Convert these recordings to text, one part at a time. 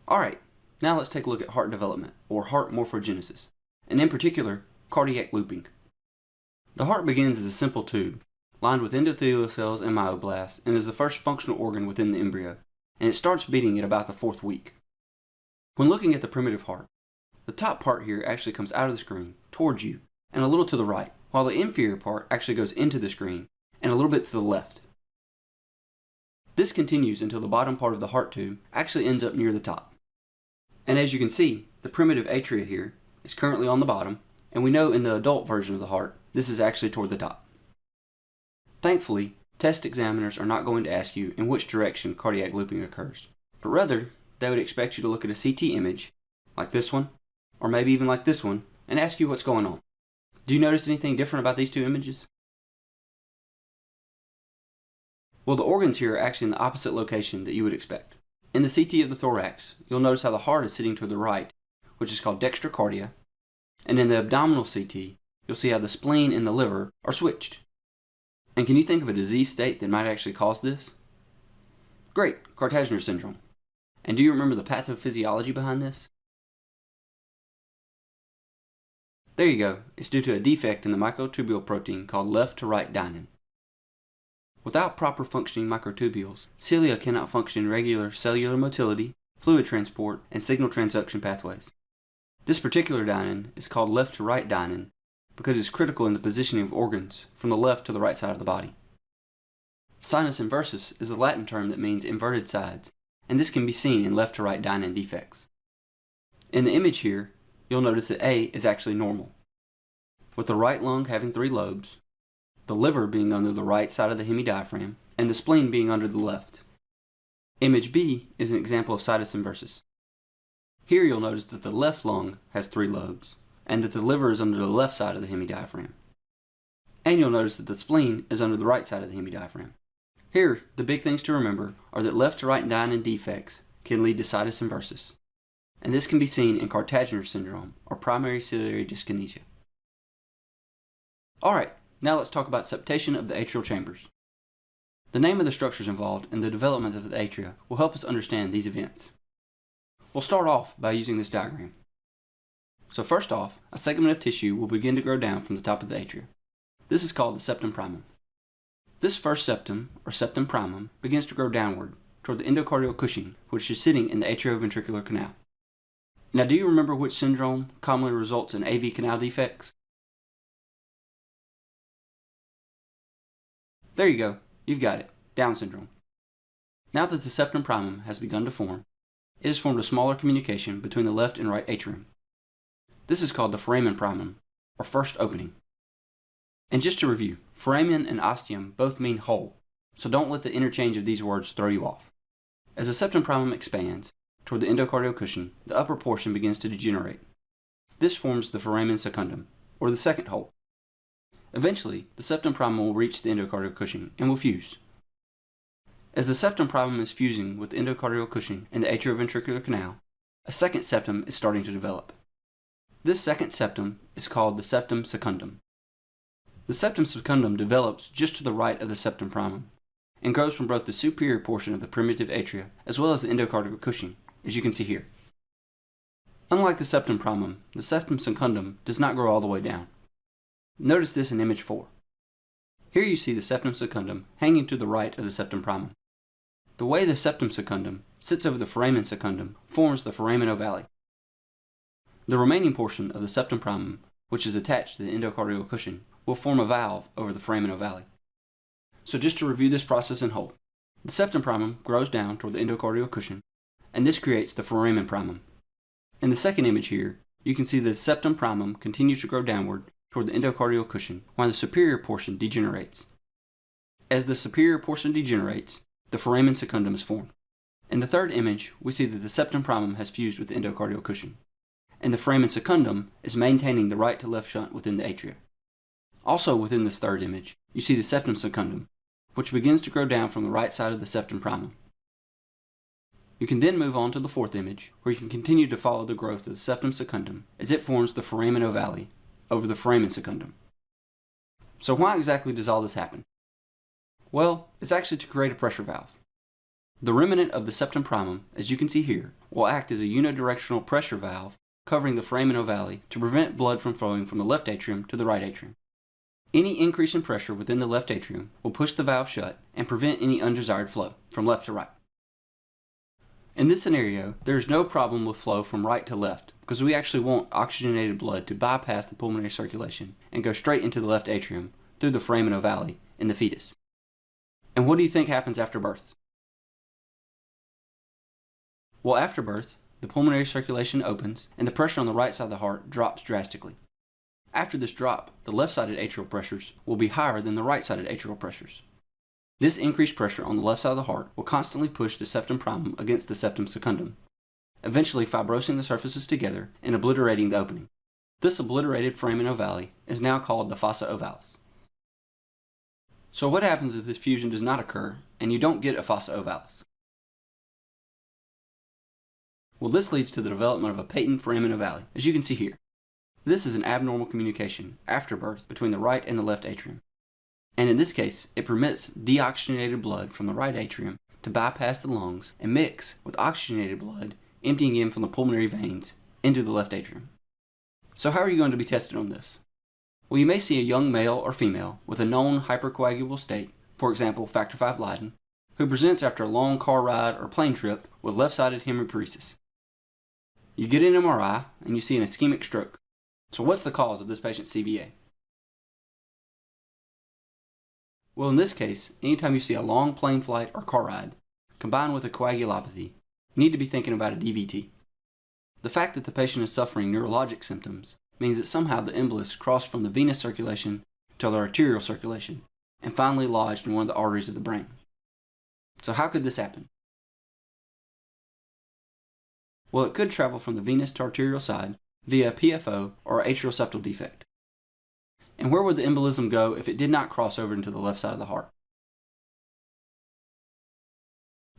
Alright, now let's take a look at heart development, or heart morphogenesis, and in particular, cardiac looping. The heart begins as a simple tube, lined with endothelial cells and myoblasts, and is the first functional organ within the embryo, and it starts beating at about the 4th week. When looking at the primitive heart, the top part here actually comes out of the screen, towards you, and a little to the right, while the inferior part actually goes into the screen, and a little bit to the left. This continues until the bottom part of the heart tube actually ends up near the top. And as you can see, the primitive atria here is currently on the bottom, and we know in the adult version of the heart, this is actually toward the top. Thankfully, test examiners are not going to ask you in which direction cardiac looping occurs, but rather, they would expect you to look at a CT image, like this one, or maybe even like this one, and ask you what's going on. Do you notice anything different about these two images? Well, the organs here are actually in the opposite location that you would expect. In the CT of the thorax, you'll notice how the heart is sitting to the right, which is called dextrocardia, and in the abdominal CT, you'll see how the spleen and the liver are switched. And can you think of a disease state that might actually cause this? Great, Cartaginer syndrome. And do you remember the pathophysiology behind this? There you go, it's due to a defect in the microtubule protein called left to right dynin. Without proper functioning microtubules, cilia cannot function in regular cellular motility, fluid transport, and signal transduction pathways. This particular dynin is called left to right dynin because it is critical in the positioning of organs from the left to the right side of the body. Sinus inversus is a Latin term that means inverted sides, and this can be seen in left to right dynin defects. In the image here, you'll notice that A is actually normal, with the right lung having 3 lobes, the liver being under the right side of the hemidiaphragm, and the spleen being under the left. Image B is an example of situs inversus. Here you'll notice that the left lung has 3 lobes, and that the liver is under the left side of the hemidiaphragm. And you'll notice that the spleen is under the right side of the hemidiaphragm. Here, the big things to remember are that left to right dynin defects can lead to situs inversus, and this can be seen in Cartaginer syndrome or primary ciliary dyskinesia. Alright, now let's talk about septation of the atrial chambers. The name of the structures involved in the development of the atria will help us understand these events. We'll start off by using this diagram. So first off, a segment of tissue will begin to grow down from the top of the atria. This is called the septum primum. This first septum, or septum primum, begins to grow downward toward the endocardial cushion, which is sitting in the atrioventricular canal. Now, do you remember which syndrome commonly results in AV canal defects? There you go, you've got it, Down syndrome. Now that the septum primum has begun to form, it has formed a smaller communication between the left and right atrium. This is called the foramen primum, or first opening. And just to review, foramen and ostium both mean hole, so don't let the interchange of these words throw you off. As the septum primum expands toward the endocardial cushion, the upper portion begins to degenerate. This forms the foramen secundum, or the second hole. Eventually, the septum primum will reach the endocardial cushion and will fuse. As the septum primum is fusing with the endocardial cushion and the atrioventricular canal, a second septum is starting to develop. This second septum is called the septum secundum. The septum secundum develops just to the right of the septum primum and grows from both the superior portion of the primitive atria as well as the endocardial cushion, as you can see here. Unlike the septum primum, the septum secundum does not grow all the way down. Notice this in image 4. Here you see the septum secundum hanging to the right of the septum primum. The way the septum secundum sits over the foramen secundum forms the foramen ovale. The remaining portion of the septum primum, which is attached to the endocardial cushion, will form a valve over the foramen ovale. So just to review this process in whole, the septum primum grows down toward the endocardial cushion, and this creates the foramen primum. In the second image here, you can see that the septum primum continues to grow downward toward the endocardial cushion while the superior portion degenerates. As the superior portion degenerates, the foramen secundum is formed. In the third image, we see that the septum primum has fused with the endocardial cushion, and the foramen secundum is maintaining the right to left shunt within the atria. Also within this third image, you see the septum secundum, which begins to grow down from the right side of the septum primum. You can then move on to the fourth image, where you can continue to follow the growth of the septum secundum as it forms the foramen ovale over the foramen secundum. So why exactly does all this happen? Well, it's actually to create a pressure valve. The remnant of the septum primum, as you can see here, will act as a unidirectional pressure valve covering the foramen ovale to prevent blood from flowing from the left atrium to the right atrium. Any increase in pressure within the left atrium will push the valve shut and prevent any undesired flow from left to right. In this scenario, there is no problem with flow from right to left because we actually want oxygenated blood to bypass the pulmonary circulation and go straight into the left atrium through the foramen ovale in the fetus. And what do you think happens after birth? Well, after birth, the pulmonary circulation opens and the pressure on the right side of the heart drops drastically. After this drop, the left-sided atrial pressures will be higher than the right-sided atrial pressures. This increased pressure on the left side of the heart will constantly push the septum primum against the septum secundum, eventually fibrosing the surfaces together and obliterating the opening. This obliterated foramen ovale is now called the fossa ovalis. So what happens if this fusion does not occur and you don't get a fossa ovalis? Well, this leads to the development of a patent foramen ovale, as you can see here. This is an abnormal communication after birth between the right and the left atrium. And in this case, it permits deoxygenated blood from the right atrium to bypass the lungs and mix with oxygenated blood emptying in from the pulmonary veins into the left atrium. So how are you going to be tested on this? Well, you may see a young male or female with a known hypercoagulable state, for example factor V Leiden, who presents after a long car ride or plane trip with left-sided hemiparesis. You get an MRI and you see an ischemic stroke. So what's the cause of this patient's CVA? Well, in this case, anytime you see a long plane flight or car ride, combined with a coagulopathy, you need to be thinking about a DVT. The fact that the patient is suffering neurologic symptoms means that somehow the embolus crossed from the venous circulation to the arterial circulation and finally lodged in one of the arteries of the brain. So how could this happen? Well, it could travel from the venous to arterial side via a PFO or atrial septal defect. And where would the embolism go if it did not cross over into the left side of the heart?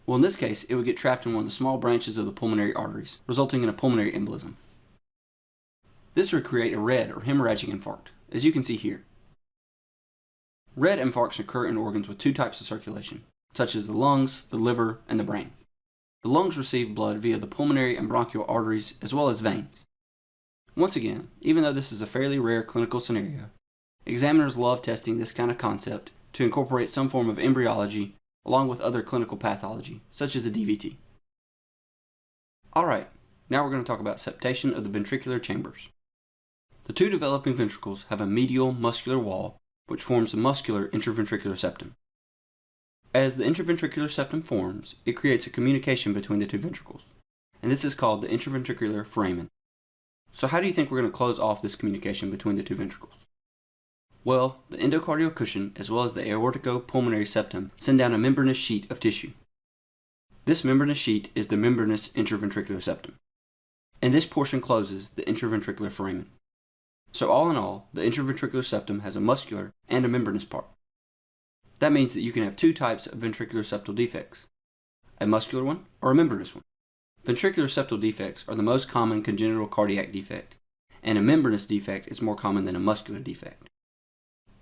Well, in this case, it would get trapped in one of the small branches of the pulmonary arteries, resulting in a pulmonary embolism. This would create a red or hemorrhagic infarct, as you can see here. Red infarcts occur in organs with two types of circulation, such as the lungs, the liver, and the brain. The lungs receive blood via the pulmonary and bronchial arteries as well as veins. Once again, even though this is a fairly rare clinical scenario, examiners love testing this kind of concept to incorporate some form of embryology along with other clinical pathology, such as a DVT. Alright, now we're going to talk about septation of the ventricular chambers. The two developing ventricles have a medial muscular wall which forms the muscular intraventricular septum. As the intraventricular septum forms, it creates a communication between the two ventricles, and this is called the intraventricular foramen. So how do you think we're going to close off this communication between the two ventricles? Well, the endocardial cushion as well as the aorticopulmonary septum send down a membranous sheet of tissue. This membranous sheet is the membranous intraventricular septum, and this portion closes the intraventricular foramen. So all in all, the intraventricular septum has a muscular and a membranous part. That means that you can have two types of ventricular septal defects, a muscular one or a membranous one. Ventricular septal defects are the most common congenital cardiac defect, and a membranous defect is more common than a muscular defect.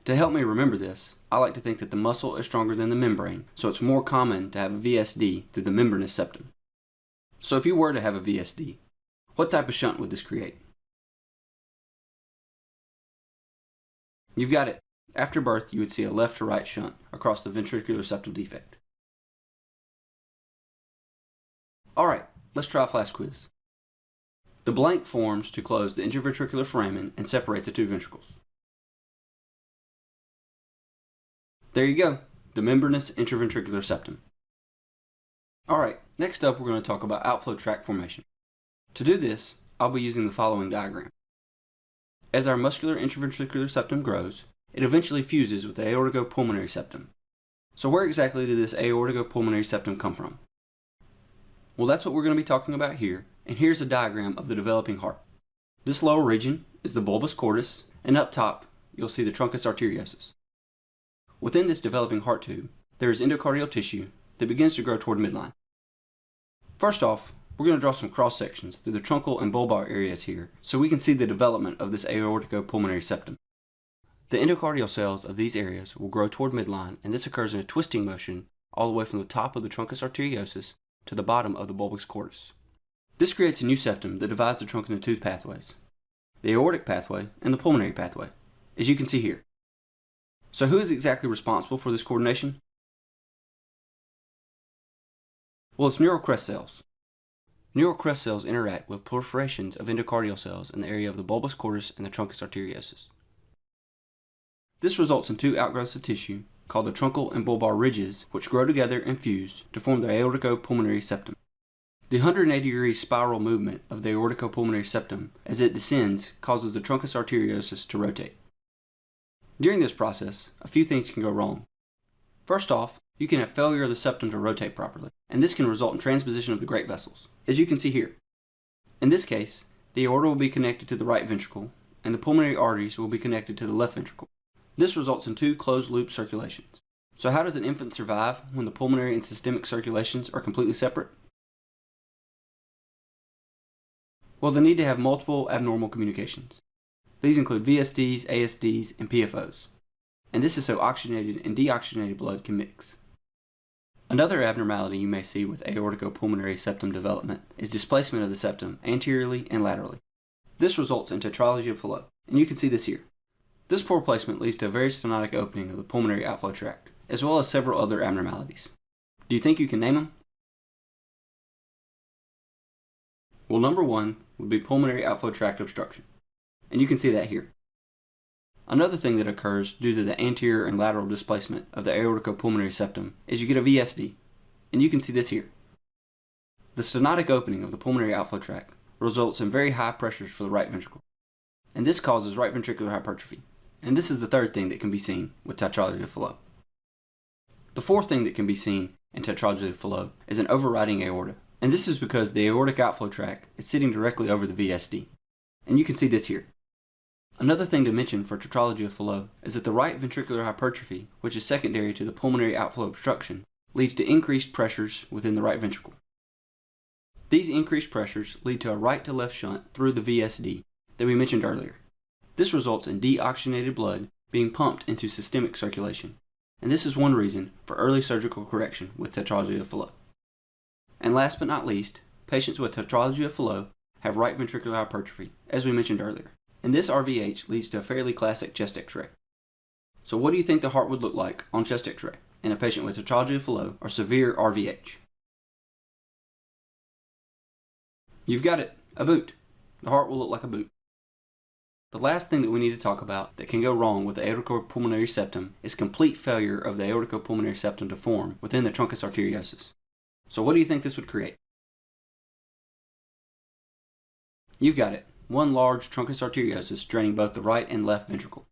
To help me remember this, I like to think that the muscle is stronger than the membrane, so it's more common to have a VSD through the membranous septum. So if you were to have a VSD, what type of shunt would this create? You've got it. After birth, you would see a left to right shunt across the ventricular septal defect. Alright, let's try a flash quiz. The blank forms to close the intraventricular foramen and separate the two ventricles. There you go, the membranous intraventricular septum. Alright, next up we're going to talk about outflow tract formation. To do this, I'll be using the following diagram. As our muscular intraventricular septum grows, it eventually fuses with the aorticopulmonary septum. So where exactly did this aorticopulmonary septum come from? Well, that's what we're going to be talking about here, and here's a diagram of the developing heart. This lower region is the bulbus cordis, and up top, you'll see the truncus arteriosus. Within this developing heart tube, there is endocardial tissue that begins to grow toward midline. First off, we're going to draw some cross sections through the truncal and bulbar areas here so we can see the development of this aorticopulmonary septum. The endocardial cells of these areas will grow toward midline, and this occurs in a twisting motion all the way from the top of the truncus arteriosus to the bottom of the bulbous cordus. This creates a new septum that divides the trunk into two pathways, the aortic pathway and the pulmonary pathway, as you can see here. So who is exactly responsible for this coordination? Well, it's neural crest cells. Neural crest cells interact with proliferations of endocardial cells in the area of the bulbous cordus and the truncus arteriosus. This results in two outgrowths of tissue called the truncal and bulbar ridges, which grow together and fuse to form the aorticopulmonary septum. The 180-degree spiral movement of the aorticopulmonary septum as it descends causes the truncus arteriosus to rotate. During this process, a few things can go wrong. First off, you can have failure of the septum to rotate properly, and this can result in transposition of the great vessels, as you can see here. In this case, the aorta will be connected to the right ventricle, and the pulmonary arteries will be connected to the left ventricle. This results in two closed-loop circulations. So how does an infant survive when the pulmonary and systemic circulations are completely separate? Well, they need to have multiple abnormal communications. These include VSDs, ASDs, and PFOs. And this is so oxygenated and deoxygenated blood can mix. Another abnormality you may see with aorticopulmonary septum development is displacement of the septum anteriorly and laterally. This results in tetralogy of Fallot, and you can see this here. This poor placement leads to a very stenotic opening of the pulmonary outflow tract, as well as several other abnormalities. Do you think you can name them? Well, number one would be pulmonary outflow tract obstruction, and you can see that here. Another thing that occurs due to the anterior and lateral displacement of the aorticopulmonary septum is you get a VSD, and you can see this here. The stenotic opening of the pulmonary outflow tract results in very high pressures for the right ventricle, and this causes right ventricular hypertrophy, and this is the third thing that can be seen with tetralogy of Fallot. The fourth thing that can be seen in tetralogy of Fallot is an overriding aorta, and this is because the aortic outflow tract is sitting directly over the VSD, and you can see this here. Another thing to mention for tetralogy of Fallot is that the right ventricular hypertrophy, which is secondary to the pulmonary outflow obstruction, leads to increased pressures within the right ventricle. These increased pressures lead to a right to left shunt through the VSD that we mentioned earlier. This results in deoxygenated blood being pumped into systemic circulation, and this is one reason for early surgical correction with tetralogy of Fallot. And last but not least, patients with tetralogy of Fallot have right ventricular hypertrophy, as we mentioned earlier. And this RVH leads to a fairly classic chest x-ray. So what do you think the heart would look like on chest x-ray in a patient with tetralogy of Fallot or severe RVH? You've got it, a boot. The heart will look like a boot. The last thing that we need to talk about that can go wrong with the aorticopulmonary septum is complete failure of the aorticopulmonary septum to form within the truncus arteriosus. So what do you think this would create? You've got it. One large truncus arteriosus draining both the right and left ventricle.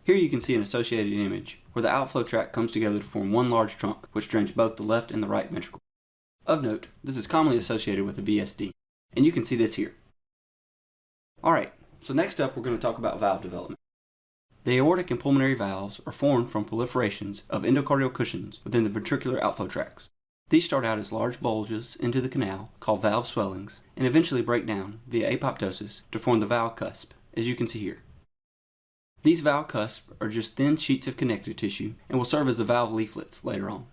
Here you can see an associated image where the outflow tract comes together to form one large trunk which drains both the left and the right ventricle. Of note, this is commonly associated with a VSD, and you can see this here. Alright, so next up we're going to talk about valve development. The aortic and pulmonary valves are formed from proliferations of endocardial cushions within the ventricular outflow tracts. These start out as large bulges into the canal, called valve swellings, and eventually break down via apoptosis to form the valve cusp, as you can see here. These valve cusps are just thin sheets of connective tissue and will serve as the valve leaflets later on.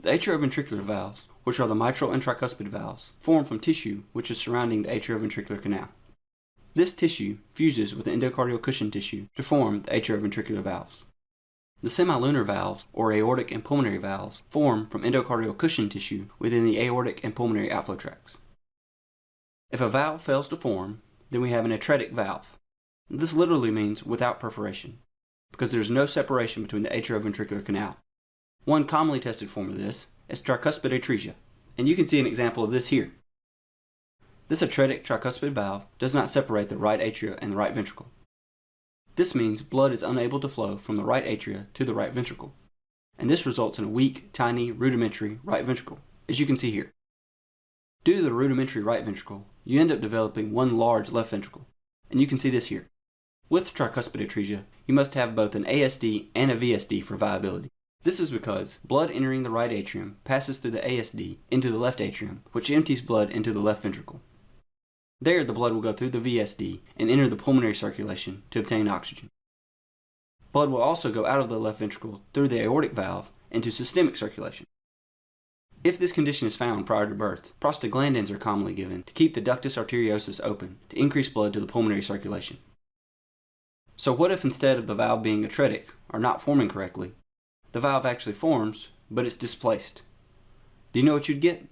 The atrioventricular valves, which are the mitral and tricuspid valves, form from tissue which is surrounding the atrioventricular canal. This tissue fuses with the endocardial cushion tissue to form the atrioventricular valves. The semilunar valves, or aortic and pulmonary valves, form from endocardial cushion tissue within the aortic and pulmonary outflow tracts. If a valve fails to form, then we have an atretic valve. This literally means without perforation, because there is no separation between the atrioventricular canal. One commonly tested form of this is tricuspid atresia, and you can see an example of this here. This atretic tricuspid valve does not separate the right atria and the right ventricle. This means blood is unable to flow from the right atria to the right ventricle, and this results in a weak, tiny, rudimentary right ventricle, as you can see here. Due to the rudimentary right ventricle, you end up developing one large left ventricle, and you can see this here. With tricuspid atresia, you must have both an ASD and a VSD for viability. This is because blood entering the right atrium passes through the ASD into the left atrium, which empties blood into the left ventricle. There, the blood will go through the VSD and enter the pulmonary circulation to obtain oxygen. Blood will also go out of the left ventricle through the aortic valve into systemic circulation. If this condition is found prior to birth, prostaglandins are commonly given to keep the ductus arteriosus open to increase blood to the pulmonary circulation. So what if instead of the valve being atretic, or not forming correctly, the valve actually forms, but it's displaced? Do you know what you'd get?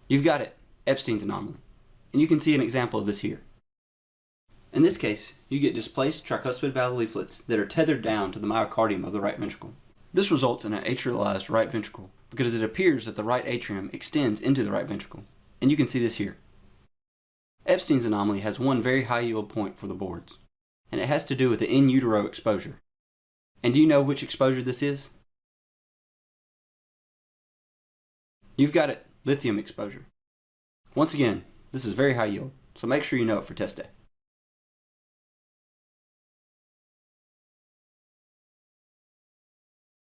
You've got it, Epstein's anomaly. And you can see an example of this here. In this case, you get displaced tricuspid valve leaflets that are tethered down to the myocardium of the right ventricle. This results in an atrialized right ventricle because it appears that the right atrium extends into the right ventricle. And you can see this here. Epstein's anomaly has one very high yield point for the boards, and it has to do with the in utero exposure. And do you know which exposure this is? You've got it, lithium exposure. Once again, this is very high yield, so make sure you know it for test day.